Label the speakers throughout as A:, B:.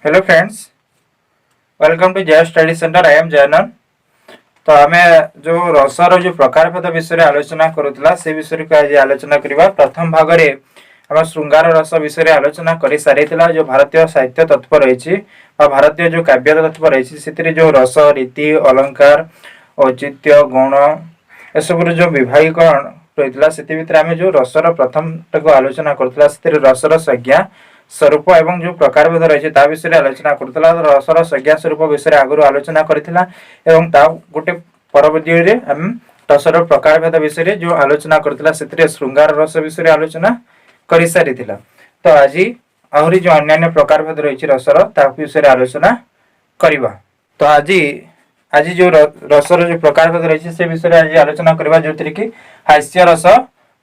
A: Hello friends, welcome to Jai study centre. I am Jaynan. तो आम जो रसर जो प्रकारभेद विषय आलोचना करूला से विषय को आज आलोचना करवा। प्रथम भाग में आम श्रृंगार रस विषय आलोचना कर सारी जो भारतीय साहित्य तत्व रही भारतीय जो काव्य तत्व रही से जो रस रीति अलंकार औचित्य गुण एसबू जो विभागीकरण रही से आम जो रसर प्रथम आलोचना करूला रसर संज्ञा स्वरूप एवं जो प्रकार भेद रही विषय आलोचना करूला। रसर संज्ञा स्वरूप विषय आगु आलोचना करथिला एवं ता गोटे परवर्ती रसर प्रकार भेद विषय जो आलोचना करथिला से श्रृंगार रस विषय आलोचना कर सारी। तो आज आहरी जो अन्य प्रकार भेद रही रसर ता विषय आलोचना करवा। तो आज आज जो रसर जो प्रकार भेद रही से विषय आज आलोचना करवा जो कि हास्य रस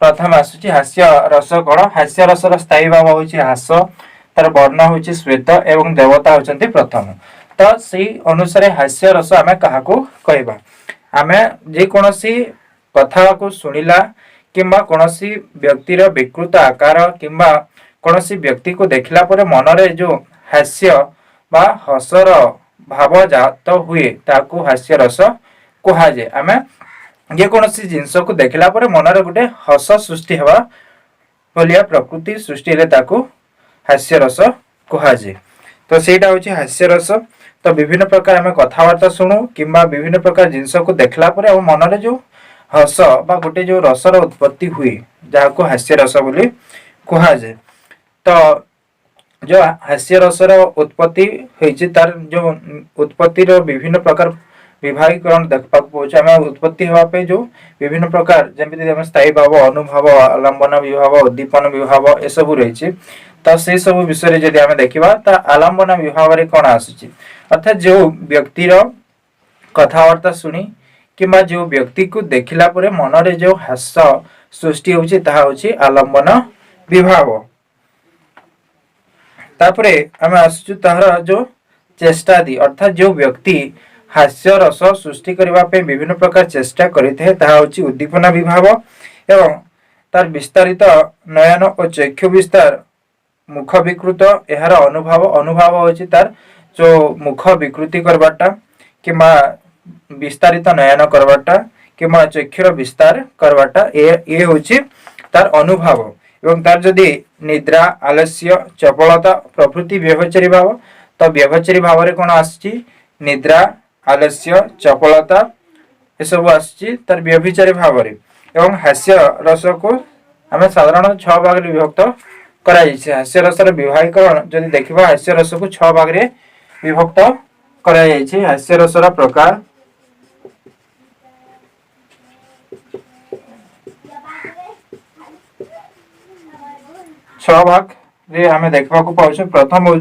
A: प्रथम आसूची। हास्य रस कौन? हास्य रसर स्थायी भाव हूँ हास, तार वर्ण हूँ श्वेत एवं देवता होती प्रथम। तो से अनुसार हास्य रस आम क्या कहवा? आम जेकोसी कथा को शुणिला किंबा कौनसी व्यक्तिर विकृत आकार किंबा कौनसी व्यक्ति को देखला परे मनरे जो हास्य बा हसर भाव जात हुए ताकू हास्य रस कहुए। आम जेकोसी जिनस को देखला परे मनरे गोटे हस सृष्टि हवा भलिया प्रकृति सृष्टि हेले ताकू हास्य रस कहुए। तो सेटा हूँ हास्य रस। तो विभिन्न प्रकार आम कथबार्ता शुणु किंबा विभिन्न प्रकार जिनस को देखला परे आम मनरे जो हस बा गोटे जो रसर उत्पत्ति हुए जहाँ हास्य रस बोली कहुए। तो जो हास्य रसर उत्पत्ति होती तार जो उत्पत्तिर विभिन्न प्रकार विभागीकरण देखा पाऊँ। आम उत्पत्ति हाँपे जो विभिन्न प्रकार जमी स्थायी भाव अनुभव आलंबन विभाव उद्दीपन विभाव एसबू रही। तो से सब विषय जब आम देखा तो आलंबन विभाव में कौन आसूची अर्थात जो व्यक्तिर कथबार्ता शुणी किंबा जो व्यक्ति को देखला परे मनरे जो हास सृष्टि होची ताहा होची आलंबन विभाव। तापरे आम आसुचु तार जो चेष्टा दी अर्थात जो व्यक्ति हास्य रस सृष्टि करने पे विभिन्न प्रकार चेष्टा करिथे ताहा होची उद्दीपना विभाव एवं तार विस्तारित नयन और चक्षु विस्तार मुख विकृत यार अनुभव अनुभव होची तार जो मुख विकृति करवाटा किंबा विस्तारित नयन करवाटा किंबा चक्षुर विस्तार करवाटा ये होची तार अनुभव। एवं तार जदि निद्रा आलस्य चपलता प्रभृति व्यभिचारी भाव तो व्यभिचारी भाव में कौन आसची निद्रा आलस्य चपलता यह आसची तार व्यभिचारी भाव में। एवं हास्य रस को आम साधारण 6 भाग में विभक्त कराई। हास्य रसर विभागीकरण जदि देखा हास्य रस को 6 भाग में विभक्त कराई। हास्य रसर प्रकार छह भाग रे हमें देखा पाऊँ। प्रथम हूँ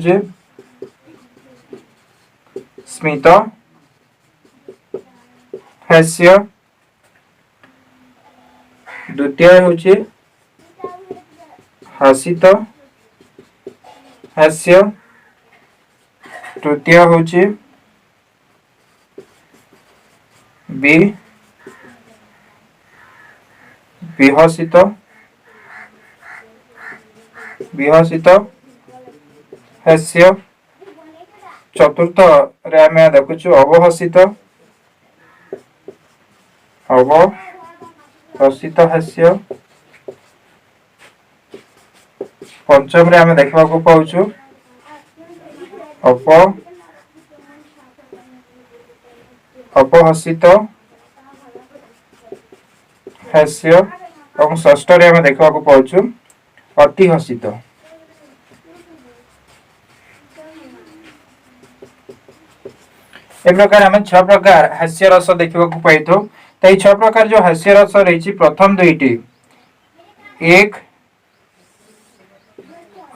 A: स्मित हास्य, द्वितीय हूँ हसित हास्य, तृतीय हूँ विहसित विहसित हास्य, चतुर्थ रे आम देखु अवहसित अवहसित हास्य, पंचम रे आम देखा पाऊँ अपहसित हास्य और षष्ठ रे आम देखा पाऊँ अति हसित। एक प्रकार आम 6 प्रकार हास्य रस देखा पाई। तो ये 6 प्रकार जो हास्य रस रही प्रथम दुईटी एक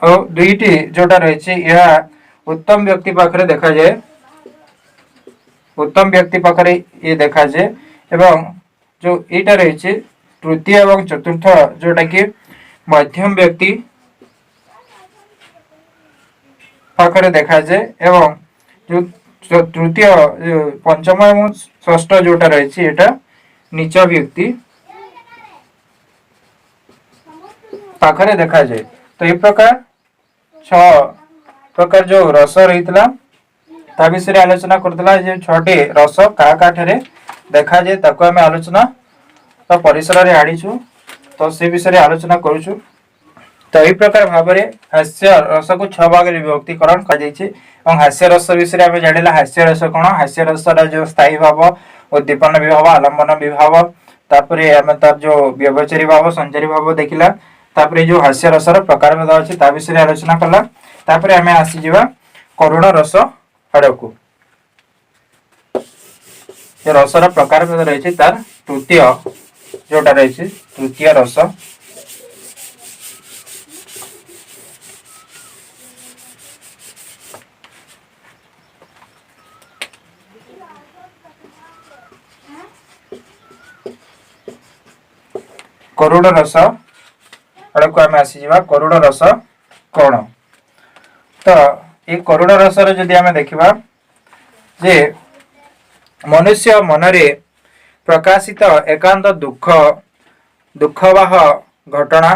A: और दुईटी जोटा रही यह उत्तम व्यक्ति पाखरे देखा जाए, उत्तम व्यक्ति पाखरे ये देखा जाए। एवं जो यहाँ रही तृतीय एवं चतुर्थ जोटा कि मध्यम व्यक्ति पाखरे देखा जाए। एवं जो तृतीय पंचम एवं षष्ठ जोटा रही एटा नीच व्यक्ति पाखरे देखा जाए। तो ये प्रकार 6 प्रकार जो रस रही ता विषय आलोचना करथिला। जे 6टी रस का ठारे देखा जाए ताको आमे आलोचना तो परिसर रे आडीछु तो से विषय आलोचना करूछु। तो यही प्रकार भाव में हास्य रस को 6 भाग में विभक्तिकरण कर हास्य रस विषय आम जाना हास्य रस कौन हास्य रस जो स्थायी भाव उद्दीपन विभाव आलम्बन विभाव तापर आम तार जो व्यवचारी भाव संचारी भाव देखला जो हास्य रस प्रकार भेद अच्छी विषय आलोचना कला। तापर आम आसीजा करुण रस आड़क रसर प्रकार भेद रही तार तृतीय जोटा रही तृतीय रस करुण रस आड़क आम आसीजा करुण रस कौन। तो ये करुण रस जदि आम देखा जे मनुष्य मनरे प्रकाशित एकांत दुख दुखवाह घटना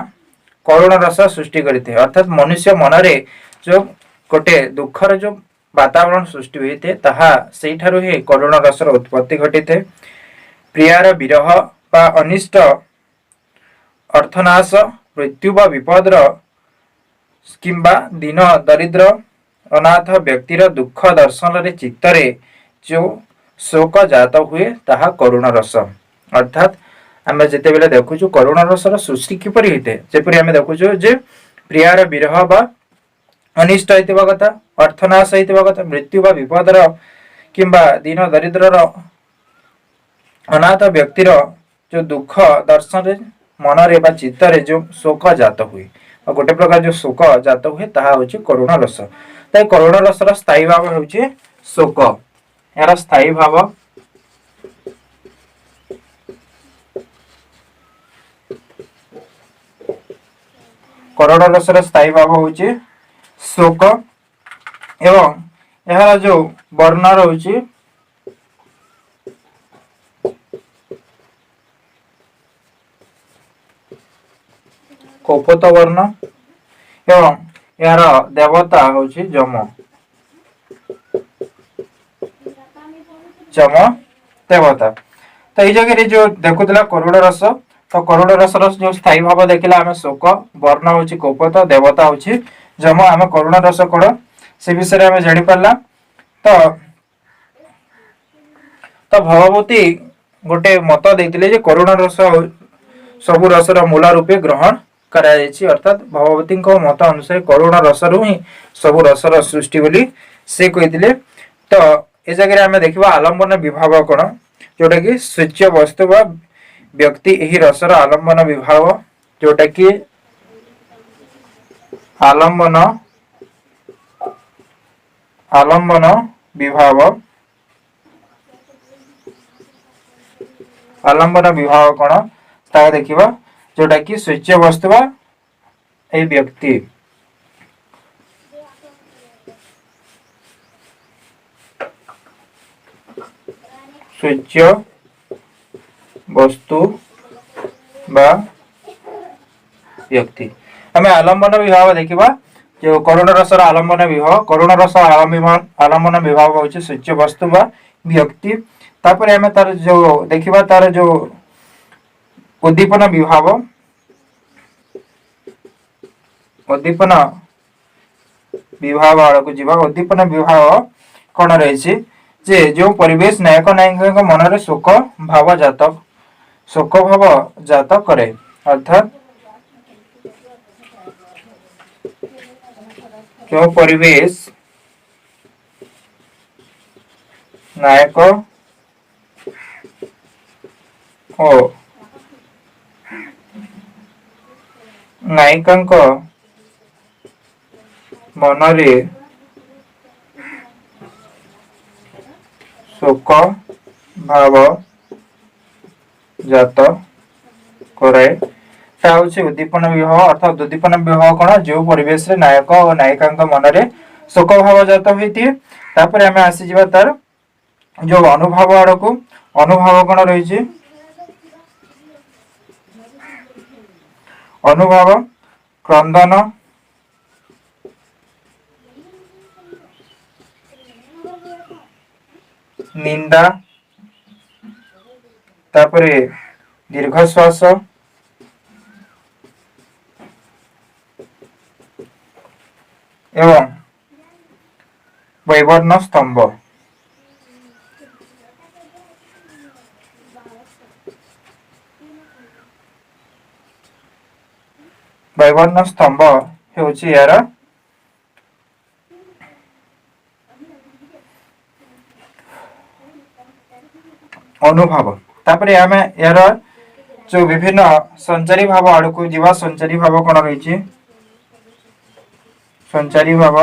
A: करुण रस सृष्टि करते। अर्थात मनुष्य मनरे जो गोटे दुखर जो वातावरण सृष्टि होते से करुण रसर उत्पत्ति घटी थे। प्रियार विरह बा अनिष्ट अर्थनाश मृत्यु बा विपदर किंबा दीन दरिद्र अनाथ व्यक्तिर दुख दर्शन रे चित्तरे जो शोक जात हुए ताहा करुण रस। अर्थात आम जिते बेले देखु करुण रसर सृष्टि किपरि होते जेपरि आम देखु जे प्रियार विरह बा अनिष्ट होइतिबा कथा अर्थनाश होइतिबा कथा मृत्यु बा विपदर किंबा दीन दरिद्रर अनाथ व्यक्तिर जो दुख दर्शन मन रे बा चित्तरे जो शोक जात हुए और गोटे प्रकार जो शोक जात हुए ताहा होछि करुण रस। ताई करुण रसर स्थायी भाव होछि शोक यार स्थायी भाव करुण रसर स्थायी भाव होछि शोक एवं यार जो वर्ण रहुछि कौपत वर्ण एवं यार देवता होछि जम जम देवता। तो ये जगह जो देखुला करुण रस तो करुण रसर जो स्थायी भाव देखला आम शोक वर्ण होछि कौपत देवता होछि जम आम करुण रस कौन से विषय आम जानी पारला। तो तो भगवती गोटे मत देते जे करुण रस सबु रसर मूल रूपे ग्रहण करा अर्थात भगवती मत अनुसार करुण रसरु ही सब रसर सृष्टि बोली से कहते। तो ये जगह आम देखा आलम्बन विभाव कौन जोटा कि सूच्य वस्तु बा व्यक्ति यही रसर आलम्बन विभाव जोटा कि आलम्बन आलम्बन विभाव आलम्बन विभाव कौन ता देखा जोटा कि सूच्य वस्तु बा ए व्यक्ति सूच्य वस्तु बा व्यक्ति आम आलम्बन विभाव देखा जो करुण रसर आलम्बन विभाव करुण रस आलम्बन विभाव होछि सूच्य वस्तु बा व्यक्ति। तापर आम तार जो देखा तार जो उद्दीपन विभाव उद्दीपन विभाव आड़ को जीवा उद्दीपन विभाव कौन रही जे जो परिवेश नायक नायिका मन रे शोक भाव जात करे। अर्थात जो परिवेश नायक ओ नायिका मन रे शोक भाव जात करे उद्दीपन विभाव। अर्थात उद्दीपन विभाव कौन जो परिवेश रे नायक और नायिका मन रे शोक भाव जात होती। आम आसीजा तार जो अनुभव आड़ को अनुभव कौन रही अनुभव क्रंदन निंदा तापरे दीर्घश्वास एवं वैवर्ण स्तंभ। वैवर्ण स्तंभ हेउची यार अनुभव। तापरे आमे यार जो विभिन्न संचारी भाव आड़ को जीवा संचारी भाव कौन रही संचारी भाव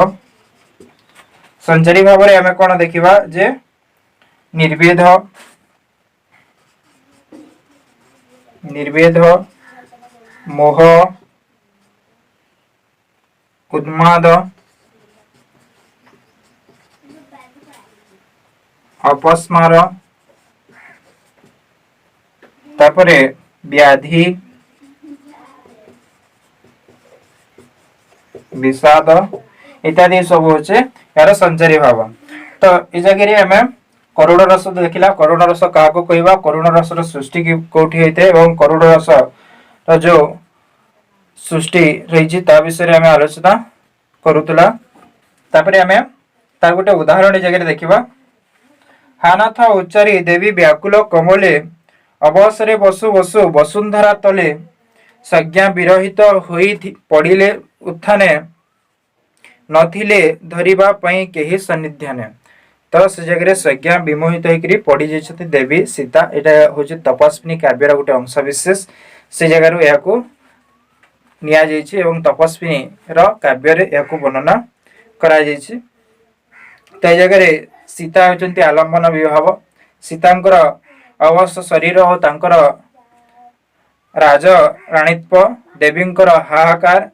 A: संचारी भाव आमे कौन देखिबा जे निर्वेद निर्वेद मोह उन्माद अपस्मार तापरे व्याधि विषाद इत्यादि सब होचे यार संचारी भाव। तो इस जगह आम करुण रस देखला करुण रस क्या कहवा करुण रस सृष्टि कौटी होता है करुण रस जो सृष्टि रही विषय आम आलोचना करूला। आम तार गोटे उदाहरण जगह देखा हानाथ उच्चारी देवी व्याकुल कमले अवसरे बसु बसु वसुंधरा तले संज्ञा विरहित होई पड़िले उत्थाने नथिले धरिबा पई केही सन्निध्याने। तो से जगह संज्ञा विमोहित होकर पड़ जाती देवी सीता यहाँ हूँ तपस्विनी काव्यर गोटे अंश विशेष से जगार या तपस्विनी काव्य या वर्णना करा तो जगह सीता होती आलम्बन विभाव सीतांकर अवश्य शरीर और तांकर राज राणीत्व देवींकर हाहाकार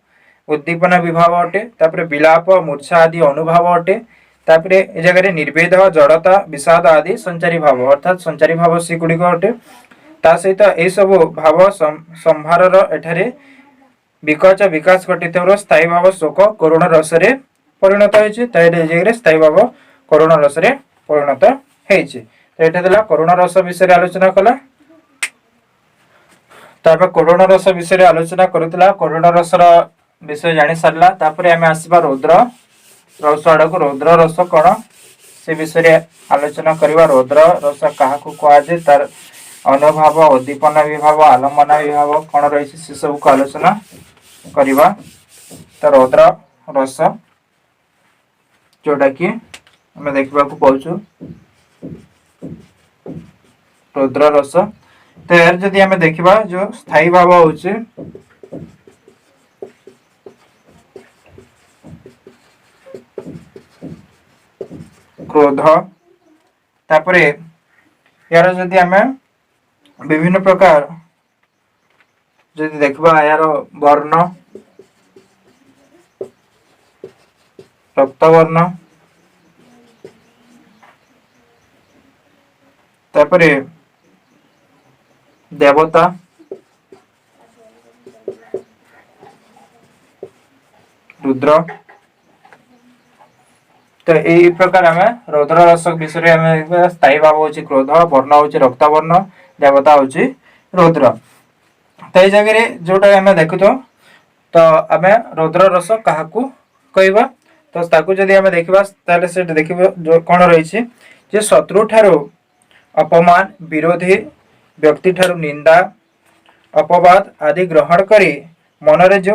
A: उद्दीपन विभाव अटे तापरे विलाप मूर्छा आदि अनुभव अटे तापरे ए जगह निर्वेद जड़ता विषाद आदि संचारी भाव अर्थात संचारी भाव से गुड़िक अटे ता सहित ए सब भाव संभार एठारे विकच विकास घटित स्थायी भाव शोक करुण रस परिणत होती स्थायी भाव करुण रस परिणत होती। तो यहाँ करुण रस विषय आलोचना कला करुण रस विषय आलोचना करुला करुण रस विषय जानी सारा आम आसवा रौद्र रस आड़ को रौद्र रस कौन से विषय आलोचना करवा रौद्र रस क्या कहुए तार अनुभव उद्दीपन विभाव आलम्बन विभाव कौन रही से सब को आलोचना करवा। तो रौद्र रस जोटा कि आम देखा पाचु रौद्र रस। तो यार जदि आम देखा जो स्थायी भाव हो क्रोध तापरे यार जदि आम विभिन्न प्रकार जदि देखा यार वर्ण रक्तवर्ण तापरे देवता रुद्र। तो यही प्रकार आम रौद्र रस विषय आम स्थायी भाव हूँ क्रोध वर्ण हूँ रक्तवर्ण देवता हूँ रौद्र। तो ये जगह जोटा आम देखु तो आम रौद्र रस क्या कहवा तो ताकू जदि आम देखा से देखिए जो कौन रही शत्रु ठारू अपमान विरोधी व्यक्ति ठारू निंदा अपवाद आदि ग्रहण करी मनरे जो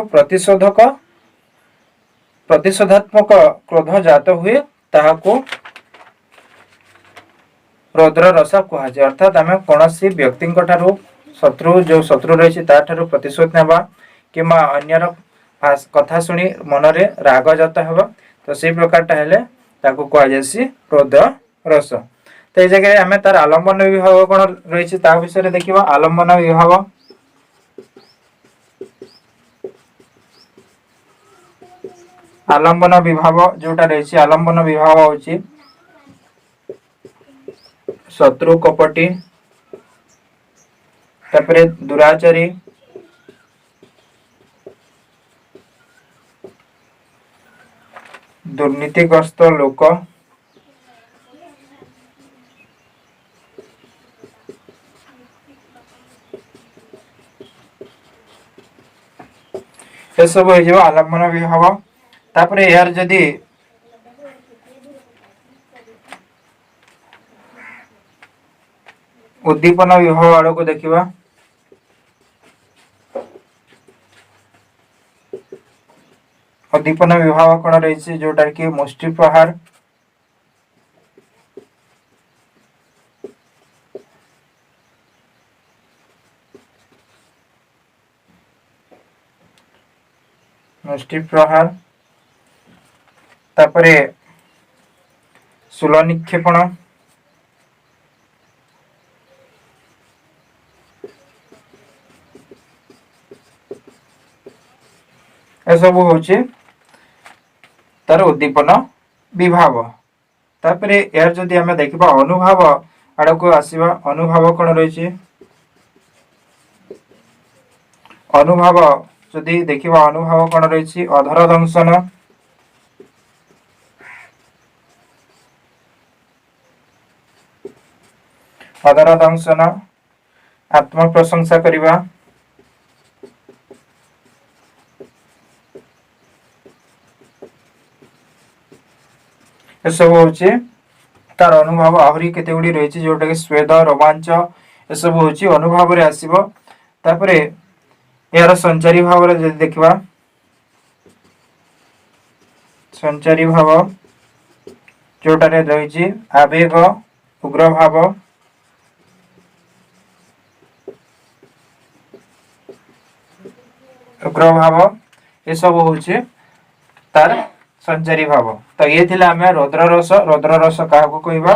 A: प्रतिशोधात्मक क्रोध जात हुए ताहाको रौद्र रस कहुए। अर्थात आम कौन व्यक्ति शत्रु जो शत्रु रही प्रतिशोध नेबा किंबा अन्यर कथा शुणी मनरे राग जात होगा तो से प्रकारटा हेले ताको कहुए रौद्र रस। तो ये जगह आम तार आलम्बन विभाव कौन रही विषय देखा आलम्बन विभाव आलम्बन विभाव जोटा रही आलम्बन विभाव हूँ शत्रु कपटी तापरे दुराचारी दुर्नीतिग्रस्त लोक ए सब हो आलम्बन विभाव। तापरे यार जदि उद्दीपन विभाव आड़ को देखा उद्दीपन विभाव कौन रही जोटा कि मुष्टि प्रहार मुष्टि प्रहार तापरे शूल निक्षेपण ए सब हूँ तार उद्दीपन विभाव। तापरे यार जदि आमे देखिबा अनुभाव आड़ को आसीबा अनुभाव कौन रही अनुभाव जदि देखिबा अनुभाव कौन रही अधर दंशन अधर दंशन आत्म प्रशंसा करिबा सब हूँ तार अनुभव आहरी केते गुडी रही जोटा कि स्वेद रोमांच ए सब हूँ अनुभव रे आसीबो। तापरे यार संचारी भाव रे जदि देखिबा संचारी भाव जोटा रे रही आवेग उग्र भाव उग्र भाव ये सब हूँ तार संचारी भाव। तो ये थिला आमे रौद्र रस क्या कहवा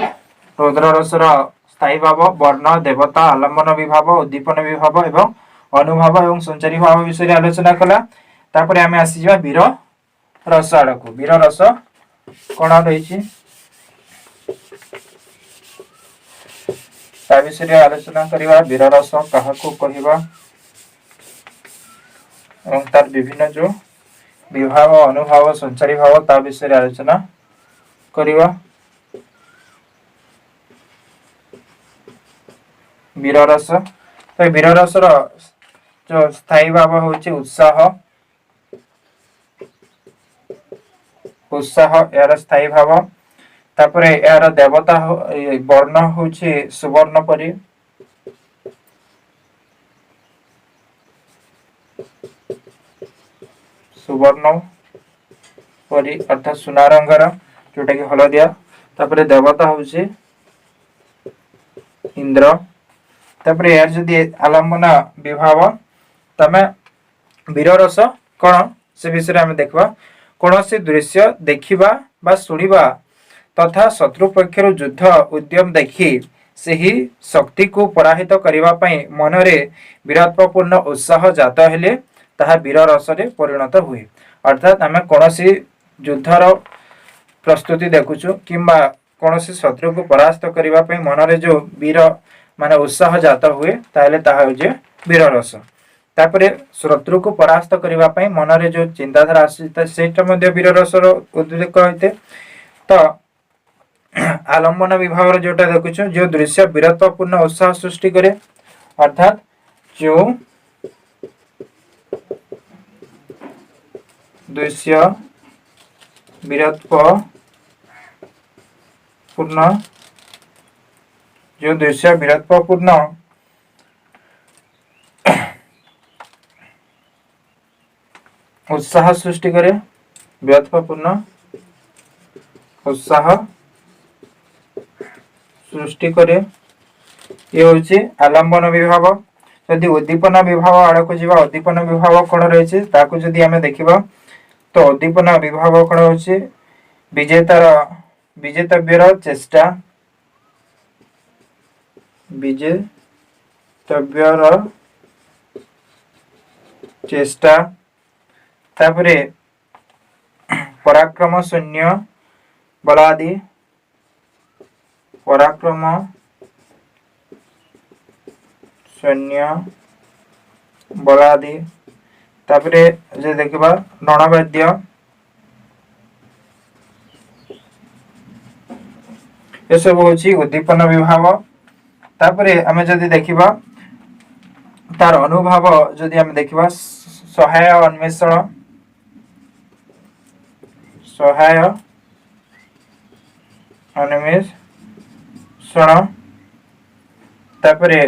A: रौद्र रसर स्थायी भाव वर्ण देवता आलम्बन विभाव उद्दीपन विभाव एवं अनुभव एवं संचारी भाव विषय आलोचना कला। तापरे आमे आसी जा वीर रस आड़ को वीर रस कौन रही विषय आलोचना करवा वीर रस क्या कहवा तार विभिन्न जो विभाव अनुभव संचारी भाव ता विषय आलोचना करिवा। वीर रस तो वीर रसर जो स्थायी भाव होची उत्साह उत्साह यार स्थायी भाव। तापरे यार देवता वर्ण होची सुवर्ण परी सुवर्ण परी अर्थात सुना रंगर जोटा कि हलदिया। तापरे देवता होची इंद्र। तापरे यार जदि आलम्बन विभाव तमे वीर रस कौन से विषय आम देखा कौन से दृश्य देखिबा बा सुनिबा तथा शत्रु पक्षर युद्ध उद्यम देखि सही शक्ति को पराहित करिबा पई मनरे वीरत्वपूर्ण उत्साह जात हेले ताहा वीर रस रे परिणत हुए। अर्थात आम कौन सी युद्धर प्रस्तुति देखुचु किंबा कौन सी शत्रु को परास्त करिबा पई मनरे जो वीर माने उत्साह जात हुए ताहले ताहा जे वीर रस। तापरे शत्रु को परास्त करिबा पई मनरे जो चिंताधारा आसीता सेटा मध्ये वीर रसर उद्रेक होइते। तो आलम्बन विभाग जोटा देखुछु जो दृश्य वीरत्वपूर्ण उत्साह सृष्टि करे अर्थात जो दृश्य वीरत्वपूर्ण जो दृश्य वीरत्वपूर्ण उत्साह सृष्टि करे वीरत्वपूर्ण उत्साह सृष्टि करे ये होची आलम्बन विभाव। यदि उद्दीपन विभाव आड़ को जीवा उद्दीपन विभाव कौन रही ताकू जदि आमे देखिबा तो उद्दीपन विभाव कौन होची विजेतव्यर चेष्टा विजेतव्यर चेष्टा। तापरे पराक्रम शून्य बलादि पराक्रम सैन्य बलादि। तापरे जे देखिबा रणवाद्य ये सब होची उद्दीपन विभाव। तापरे आमे जदि देखिबा तार अनुभव जदि आमे देखिबा सहाय अन्वेषण ସହାୟ ଅନ୍ୱେଷଣ तापरे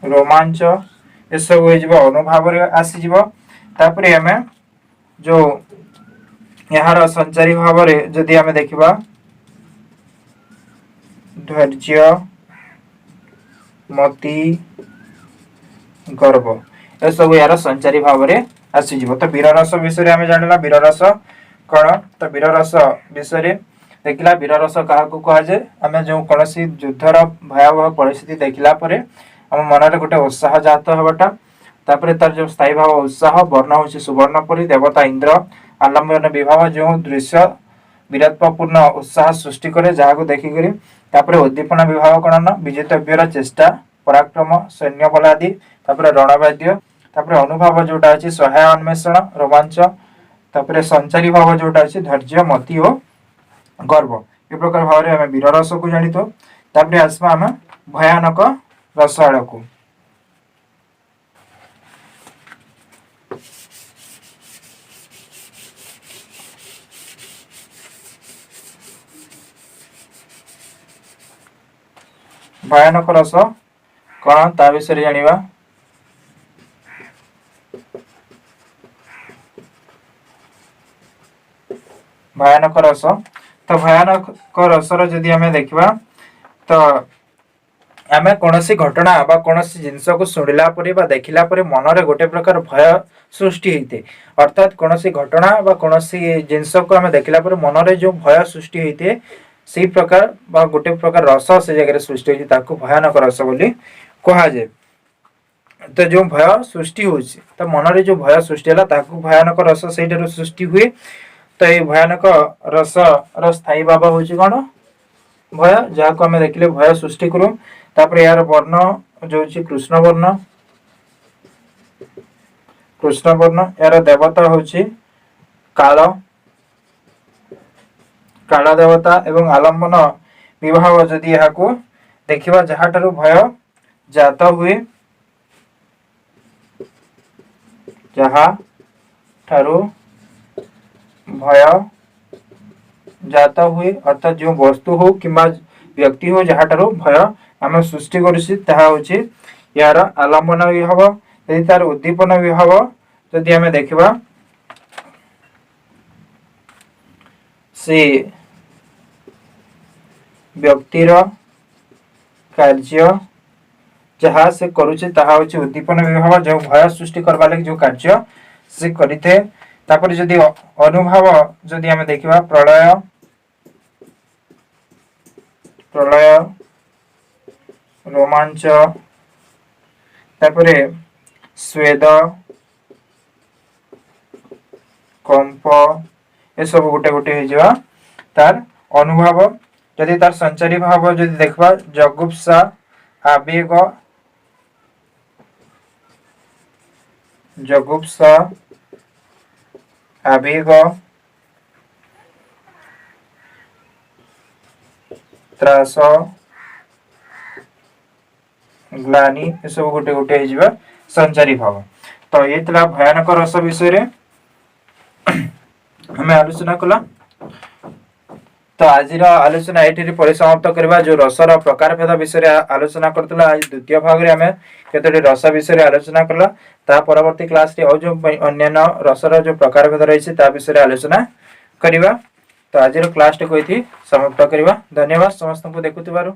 A: रोमांच ये सब हो अनुभाव आसीज तापरे आम जो यार संचारी भाव में जदि आम देखा धैर्य मति गर्व ये सब यार संचारी भाव में आसीज। तो वीररस विषय आम जाना वीररस कौन तो वीररस विषय देखला वीररस क्या कहुए आम जो कौन युद्धर भयावह परिस्थिति देखला आम मन गोटे उत्साह जात हवाटा तापर तार जो स्थायी भाव उत्साह वर्ण हूँ सुवर्ण परी देवता इंद्र आलम्बन विभाव जो दृश्य वीरत्वपूर्ण उत्साह सृष्टि करे जहाँ देखिक उद्दीपना विभाव कौन न विजेतव्यर चेष्टा पराक्रम सैन्य बल आदि रणवाद्य अनुभव जोटा अच्छी सहाय अन्वेषण रोमांच संचारी भाव जोटा अच्छी धैर्य मति और गर्व ये प्रकार भाव में वीर रस को जानी तो आसवा आम भयानक रस आड़ को भयानक रस कौन ता विषय जानिबा भयानक रस तो भयानक रसर जदि आम देखा तो आम कौन घटना बा कौन जिनस को शुणिला देखला मन में गोटे प्रकार भय सृष्टि होते अर्थात कौन घटना बा कौन जिनस को आम देखला मन में जो भय सृष्टि होते से प्रकार बा गोटे प्रकार रस से जगह सृष्टि होती भयानक रस बोली कहुए। तो जो भय सृष्टि हो मन में जो भय सृष्टि है भयानक रस से सृष्टि हुए। तो ये भयानक रस स्थायी भाव हूँ कौन भय जहाँ को आम देखिले भय सृष्टि करूँ तापर यार वर्ण जो कृष्ण वर्ण यार देवता हूँ काल काल देवता एवं आलम्बन विभाव जदि यहाँ को देखा जहाँ ठारू भय जात हुए जहाँ ठारू भय जात हुए अर्थात जो वस्तु हो कि व्यक्ति हो जहाँ ठारू भय आम सृष्टि करुँचे यार आलम्बन विभाव यदि तार उद्दीपन विभाव जदि आम देखा से व्यक्तिर कार्य जहाँ से करुचे ताहा होची उद्दीपन विभाव जो भय सृष्टि करवा लगी जो कार्य से करिथे तापर जदि अनुभव जदि आम देखा प्रलय प्रलय रोमांच तापरे स्वेद कंप ये सब गोटे गोटे हो तार अनुभव जदि तार संचारी भाव जदि देखा जगुप्सा आवेग जगुप्सा आवेग त्रास ग्लानि ये सब गोटे गोटे हो संचारी भाव। तो ये भयानक रस विषय हमें आलोचना कला। तो आज आलोचना ये परिसमाप्त करवा जो रसर प्रकार भेद विषय आलोचना करतला आज द्वितीय भाग में आम केतोटी रस विषय आलोचना कला ता परवर्ती क्लास रे जो अन्य रसर जो प्रकार भेद रही विषय आलोचना करवा। तो आज क्लास टी समाप्त करवा। धन्यवाद समस्त को देखुथिबारु।